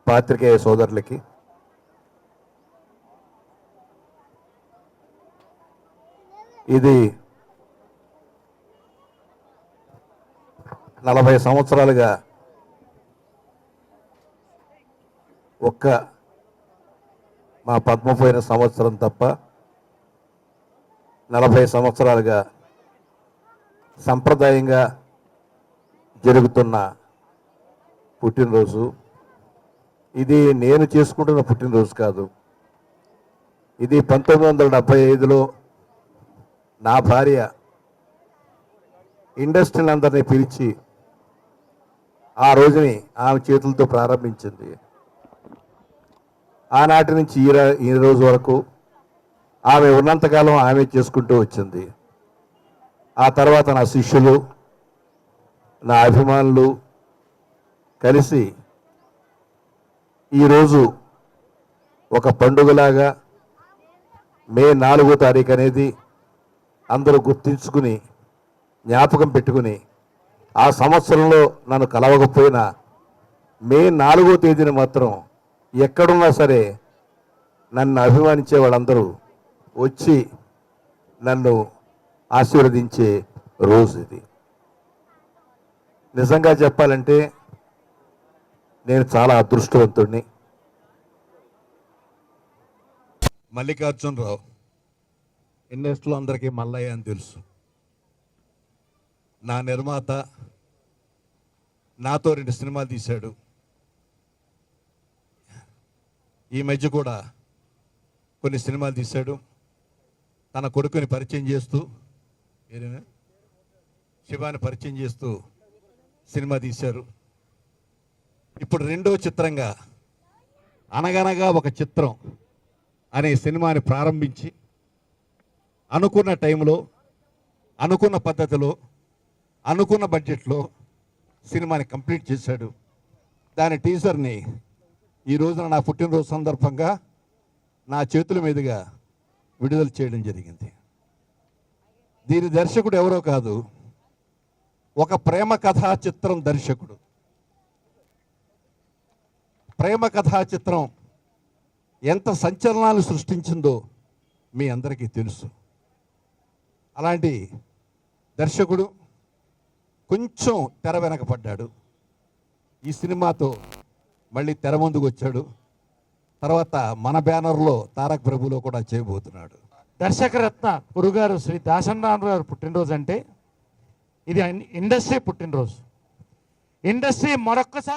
పాత్రికేయ సోదరులకి, ఇది 40 సంవత్సరాలుగా ఒక్క మా పద్మపోయిన సంవత్సరం తప్ప 40 సంవత్సరాలుగా సంప్రదాయంగా జరుగుతున్న పుట్టినరోజు. ఇది నేను చేసుకుంటున్న పుట్టినరోజు కాదు. ఇది 1975లో నా భార్య ఇండస్ట్రీని అందరినీ పిలిచి ఆ రోజుని ఆమె చేతులతో ప్రారంభించింది. ఆనాటి నుంచి ఈ రోజు వరకు ఆమె ఉన్నంతకాలం ఆమె చేసుకుంటూ వచ్చింది. ఆ తర్వాత నా శిష్యులు, నా అభిమానులు కలిసి ఈరోజు ఒక పండుగలాగా మే 4వ తారీఖు అనేది అందరూ గుర్తించుకుని జ్ఞాపకం పెట్టుకుని ఆ సంవత్సరంలో నన్ను కలవకపోయినా మే 4వ తేదీన మాత్రం ఎక్కడున్నా సరే నన్ను అభిమానించే వాళ్ళందరూ వచ్చి నన్ను ఆశీర్వదించే రోజు ఇది. నిజంగా చెప్పాలంటే నేను చాలా అదృష్టవంతుడిని. మల్లికార్జునరావు ఇండస్ట్రీలో అందరికీ మల్లయ్య అని తెలుసు. నా నిర్మాత, నాతో 2 సినిమాలు తీశాడు. ఈ మధ్య కూడా కొన్ని సినిమాలు తీశాడు. తన కొడుకుని పరిచయం చేస్తూ, శివాని పరిచయం చేస్తూ సినిమా తీశారు. ఇప్పుడు 2వ చిత్రంగా అనగనగా ఒక చిత్రం అనే సినిమాని ప్రారంభించి అనుకున్న టైంలో, అనుకున్న పద్ధతిలో, అనుకున్న బడ్జెట్లో సినిమాని కంప్లీట్ చేశాడు. దాని టీజర్ని ఈ రోజున నా పుట్టినరోజు సందర్భంగా నా చేతుల మీదుగా విడుదల చేయడం జరిగింది. దీని దర్శకుడు ఎవరో కాదు, ఒక ప్రేమ కథా చిత్రం దర్శకుడు. ప్రేమ కథా చిత్రం ఎంత సంచలనాలు సృష్టించిందో మీ అందరికీ తెలుసు. అలాంటి దర్శకుడు కొంచెం తెర వెనకపడ్డాడు. ఈ సినిమాతో మళ్ళీ తెర ముందుకు వచ్చాడు. తర్వాత మన బ్యానర్లో తారక్ ప్రభులో కూడా చేయబోతున్నాడు. దర్శకరత్న గురుగారు శ్రీ దాసనారాయణ గారు పుట్టినరోజు అంటే ఇది ఇండస్ట్రీ పుట్టినరోజు. ఇండస్ట్రీ మరొక్కసారి